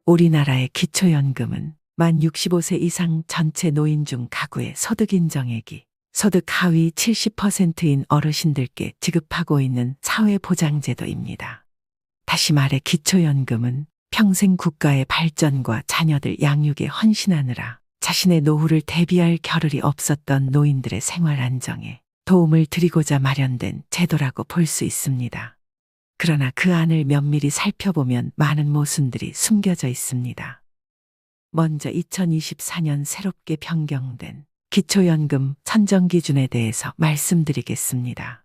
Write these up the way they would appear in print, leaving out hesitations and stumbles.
우리나라의 기초연금은 만 65세 이상 전체 노인 중 가구의 소득 인정액이 소득 하위 70%인 어르신들께 지급하고 있는 사회보장제도입니다. 다시 말해 기초연금은 평생 국가의 발전과 자녀들 양육에 헌신하느라 자신의 노후를 대비할 겨를이 없었던 노인들의 생활 안정에 도움을 드리고자 마련된 제도라고 볼 수 있습니다. 그러나 그 안을 면밀히 살펴보면 많은 모순들이 숨겨져 있습니다. 먼저 2024년 새롭게 변경된 기초연금 선정 기준에 대해서 말씀드리겠습니다.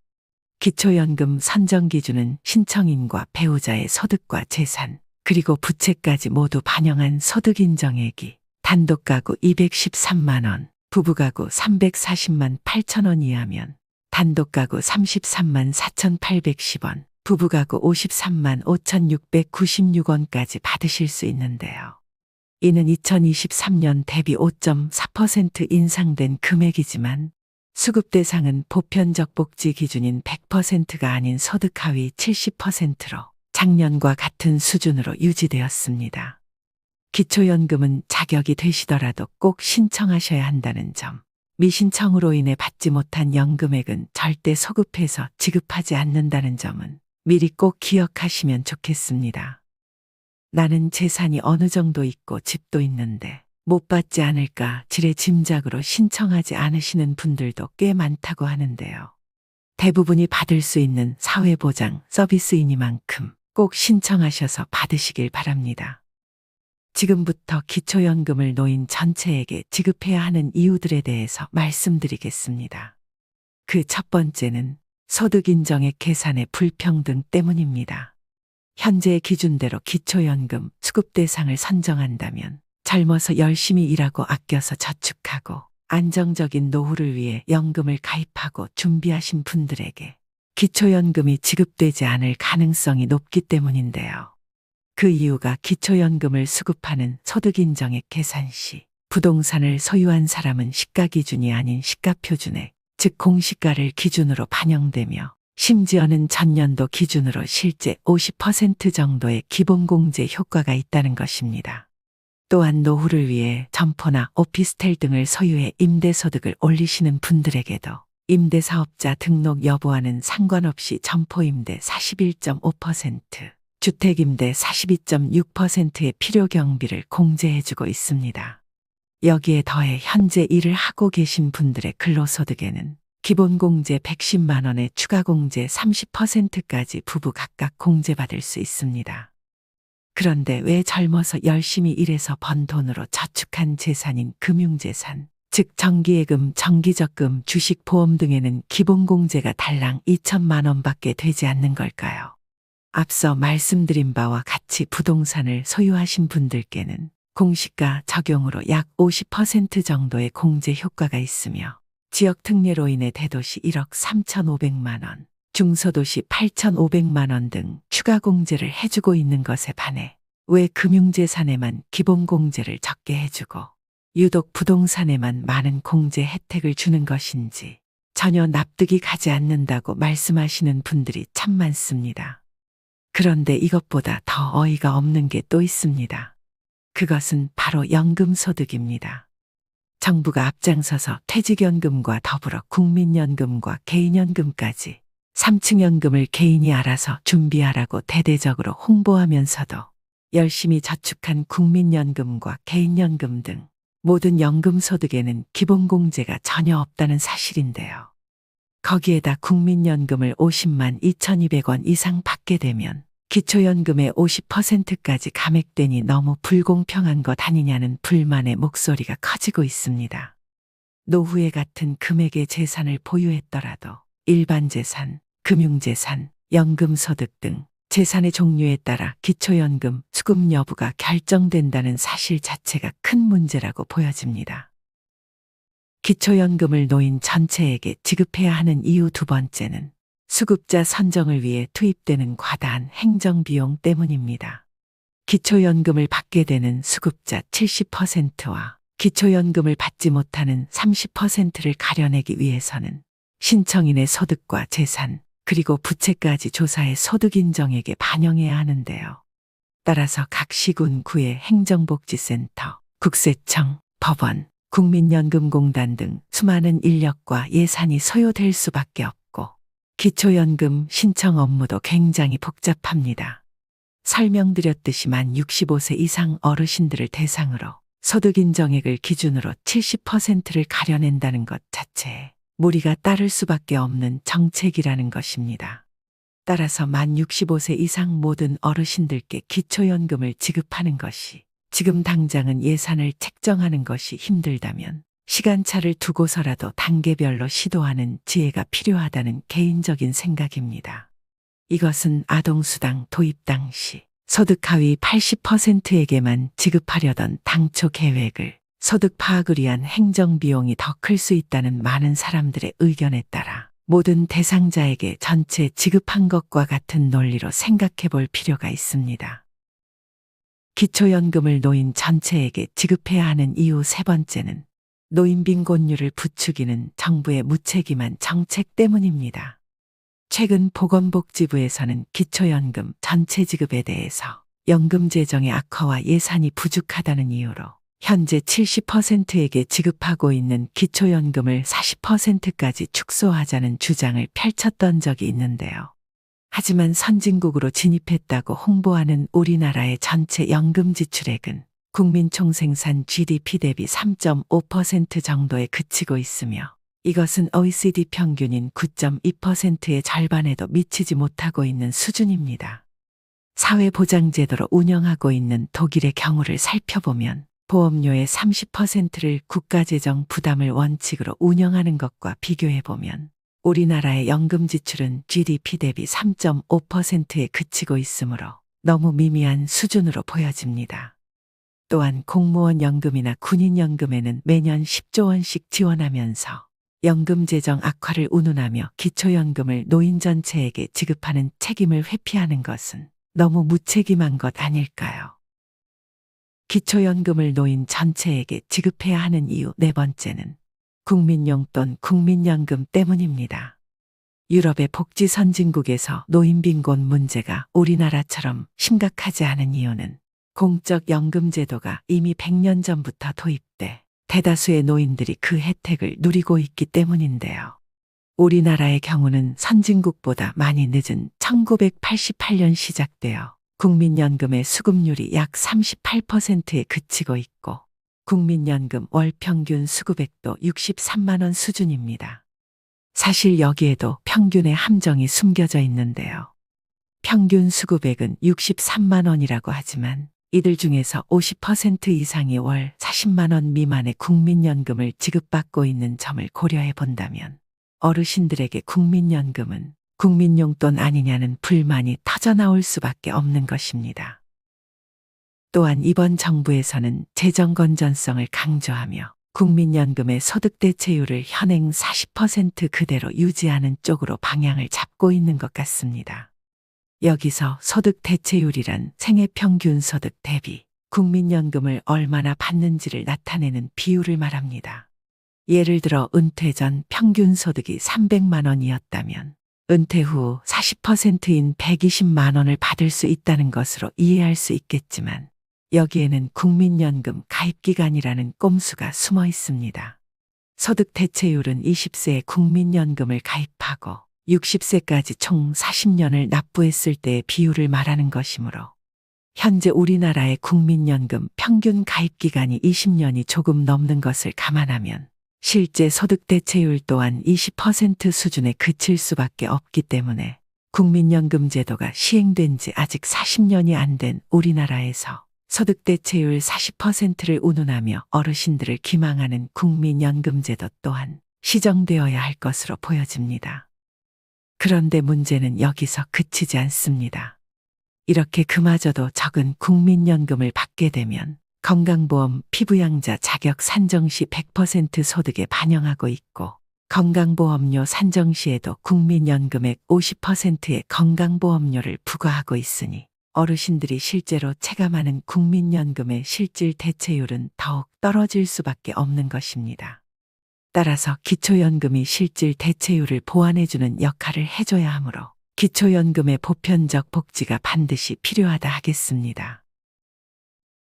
기초연금 선정 기준은 신청인과 배우자의 소득과 재산, 그리고 부채까지 모두 반영한 소득 인정액이 단독 가구 213만 원, 부부 가구 340만 8천 원 이하면 단독 가구 33만 4,810원, 부부 가구 53만 5,696원까지 받으실 수 있는데요. 이는 2023년 대비 5.4% 인상된 금액이지만 수급 대상은 보편적 복지 기준인 100%가 아닌 소득 하위 70%로 작년과 같은 수준으로 유지되었습니다. 기초연금은 자격이 되시더라도 꼭 신청하셔야 한다는 점, 미신청으로 인해 받지 못한 연금액은 절대 소급해서 지급하지 않는다는 점은 미리 꼭 기억하시면 좋겠습니다. 나는 재산이 어느 정도 있고 집도 있는데 못 받지 않을까 지레짐작으로 신청하지 않으시는 분들도 꽤 많다고 하는데요. 대부분이 받을 수 있는 사회보장 서비스이니만큼 꼭 신청하셔서 받으시길 바랍니다. 지금부터 기초연금을 노인 전체에게 지급해야 하는 이유들에 대해서 말씀드리겠습니다. 그 첫 번째는 소득인정액 계산의 불평등 때문입니다. 현재의 기준대로 기초연금 수급 대상을 선정한다면 젊어서 열심히 일하고 아껴서 저축하고 안정적인 노후를 위해 연금을 가입하고 준비하신 분들에게 기초연금이 지급되지 않을 가능성이 높기 때문인데요. 그 이유가 기초연금을 수급하는 소득인정액 계산 시 부동산을 소유한 사람은 시가 기준이 아닌 시가표준액, 즉 공시가를 기준으로 반영되며 심지어는 전년도 기준으로 실제 50% 정도의 기본공제 효과가 있다는 것입니다. 또한 노후를 위해 점포나 오피스텔 등을 소유해 임대소득을 올리시는 분들에게도 임대사업자 등록 여부와는 상관없이 점포임대 41.5%, 주택임대 42.6%의 필요경비를 공제해주고 있습니다. 여기에 더해 현재 일을 하고 계신 분들의 근로소득에는 기본공제 110만 원에 추가공제 30%까지 부부 각각 공제받을 수 있습니다. 그런데 왜 젊어서 열심히 일해서 번 돈으로 저축한 재산인 금융재산, 즉 정기예금, 정기적금, 주식, 보험 등에는 기본공제가 달랑 2천만 원밖에 되지 않는 걸까요? 앞서 말씀드린 바와 같이 부동산을 소유하신 분들께는 공시가 적용으로 약 50% 정도의 공제 효과가 있으며 지역 특례로 인해 대도시 1억 3,500만 원, 중소도시 8,500만 원 등 추가 공제를 해주고 있는 것에 반해 왜 금융재산에만 기본공제를 적게 해주고 유독 부동산에만 많은 공제 혜택을 주는 것인지 전혀 납득이 가지 않는다고 말씀하시는 분들이 참 많습니다. 그런데 이것보다 더 어이가 없는 게 또 있습니다. 그것은 바로 연금소득입니다. 정부가 앞장서서 퇴직연금과 더불어 국민연금과 개인연금까지 3층 연금을 개인이 알아서 준비하라고 대대적으로 홍보하면서도 열심히 저축한 국민연금과 개인연금 등 모든 연금소득에는 기본공제가 전혀 없다는 사실인데요. 거기에다 국민연금을 50만 2,200원 이상 받게 되면 기초연금의 50%까지 감액되니 너무 불공평한 것 아니냐는 불만의 목소리가 커지고 있습니다. 노후에 같은 금액의 재산을 보유했더라도 일반재산, 금융재산, 연금소득 등 재산의 종류에 따라 기초연금 수급 여부가 결정된다는 사실 자체가 큰 문제라고 보여집니다. 기초연금을 노인 전체에게 지급해야 하는 이유 두 번째는 수급자 선정을 위해 투입되는 과다한 행정비용 때문입니다. 기초연금을 받게 되는 수급자 70%와 기초연금을 받지 못하는 30%를 가려내기 위해서는 신청인의 소득과 재산, 그리고 부채까지 조사해 소득인정액에 반영해야 하는데요. 따라서 각 시군 구의 행정복지센터, 국세청, 법원, 국민연금공단 등 수많은 인력과 예산이 소요될 수밖에 없고 기초연금 신청 업무도 굉장히 복잡합니다. 설명드렸듯이 만 65세 이상 어르신들을 대상으로 소득인정액을 기준으로 70%를 가려낸다는 것 자체에 무리가 따를 수밖에 없는 정책이라는 것입니다. 따라서 만 65세 이상 모든 어르신들께 기초연금을 지급하는 것이 지금 당장은 예산을 책정하는 것이 힘들다면 시간차를 두고서라도 단계별로 시도하는 지혜가 필요하다는 개인적인 생각입니다. 이것은 아동수당 도입 당시 소득 하위 80%에게만 지급하려던 당초 계획을 소득 파악을 위한 행정비용이 더 클 수 있다는 많은 사람들의 의견에 따라 모든 대상자에게 전체 지급한 것과 같은 논리로 생각해 볼 필요가 있습니다. 기초연금을 노인 전체에게 지급해야 하는 이유 세 번째는 노인 빈곤율을 부추기는 정부의 무책임한 정책 때문입니다. 최근 보건복지부에서는 기초연금 전체 지급에 대해서 연금 재정의 악화와 예산이 부족하다는 이유로 현재 70%에게 지급하고 있는 기초연금을 40%까지 축소하자는 주장을 펼쳤던 적이 있는데요. 하지만 선진국으로 진입했다고 홍보하는 우리나라의 전체 연금 지출액은 국민 총생산 GDP 대비 3.5% 정도에 그치고 있으며 이것은 OECD 평균인 9.2%의 절반에도 미치지 못하고 있는 수준입니다. 사회보장제도로 운영하고 있는 독일의 경우를 살펴보면 보험료의 30%를 국가재정 부담을 원칙으로 운영하는 것과 비교해보면 우리나라의 연금 지출은 GDP 대비 3.5%에 그치고 있으므로 너무 미미한 수준으로 보여집니다. 또한 공무원 연금이나 군인 연금에는 매년 10조 원씩 지원하면서 연금 재정 악화를 운운하며 기초연금을 노인 전체에게 지급하는 책임을 회피하는 것은 너무 무책임한 것 아닐까요? 기초연금을 노인 전체에게 지급해야 하는 이유 네 번째는 국민용돈 국민연금 때문입니다. 유럽의 복지 선진국에서 노인 빈곤 문제가 우리나라처럼 심각하지 않은 이유는 공적 연금 제도가 이미 100년 전부터 도입돼 대다수의 노인들이 그 혜택을 누리고 있기 때문인데요. 우리나라의 경우는 선진국보다 많이 늦은 1988년 시작되어 국민연금의 수급률이 약 38%에 그치고 있고 국민연금 월 평균 수급액도 63만 원 수준입니다. 사실 여기에도 평균의 함정이 숨겨져 있는데요. 평균 수급액은 63만 원이라고 하지만 이들 중에서 50% 이상이 월 40만 원 미만의 국민연금을 지급받고 있는 점을 고려해 본다면 어르신들에게 국민연금은 국민용돈 아니냐는 불만이 터져나올 수밖에 없는 것입니다. 또한 이번 정부에서는 재정 건전성을 강조하며 국민연금의 소득 대체율을 현행 40% 그대로 유지하는 쪽으로 방향을 잡고 있는 것 같습니다. 여기서 소득 대체율이란 생애 평균 소득 대비 국민연금을 얼마나 받는지를 나타내는 비율을 말합니다. 예를 들어 은퇴 전 평균 소득이 300만 원이었다면 은퇴 후 40%인 120만 원을 받을 수 있다는 것으로 이해할 수 있겠지만 여기에는 국민연금 가입기간이라는 꼼수가 숨어 있습니다. 소득 대체율은 20세에 국민연금을 가입하고 60세까지 총 40년을 납부했을 때의 비율을 말하는 것이므로 현재 우리나라의 국민연금 평균 가입기간이 20년이 조금 넘는 것을 감안하면 실제 소득 대체율 또한 20% 수준에 그칠 수밖에 없기 때문에 국민연금 제도가 시행된 지 아직 40년이 안 된 우리나라에서 소득 대체율 40%를 운운하며 어르신들을 기망하는 국민연금 제도 또한 시정되어야 할 것으로 보여집니다. 그런데 문제는 여기서 그치지 않습니다. 이렇게 그마저도 적은 국민연금을 받게 되면 건강보험 피부양자 자격 산정 시 100% 소득에 반영하고 있고 건강보험료 산정 시에도 국민연금액 50%의 건강보험료를 부과하고 있으니 어르신들이 실제로 체감하는 국민연금의 실질 대체율은 더욱 떨어질 수밖에 없는 것입니다. 따라서 기초연금이 실질 대체율을 보완해주는 역할을 해줘야 하므로 기초연금의 보편적 복지가 반드시 필요하다 하겠습니다.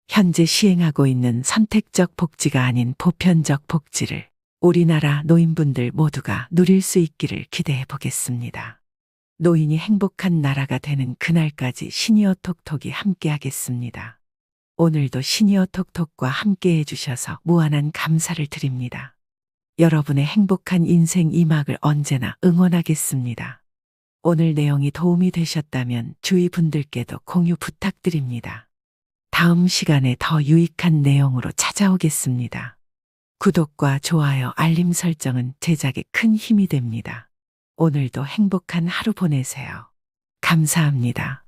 현재 시행하고 있는 선택적 복지가 아닌 보편적 복지를 우리나라 노인분들 모두가 누릴 수 있기를 기대해 보겠습니다. 노인이 행복한 나라가 되는 그날까지 시니어 톡톡이 함께하겠습니다. 오늘도 시니어 톡톡과 함께 해주셔서 무한한 감사를 드립니다. 여러분의 행복한 인생 2막을 언제나 응원하겠습니다. 오늘 내용이 도움이 되셨다면 주위 분들께도 공유 부탁드립니다. 다음 시간에 더 유익한 내용으로 찾아오겠습니다. 구독과 좋아요, 알림 설정은 제작에 큰 힘이 됩니다. 오늘도 행복한 하루 보내세요. 감사합니다.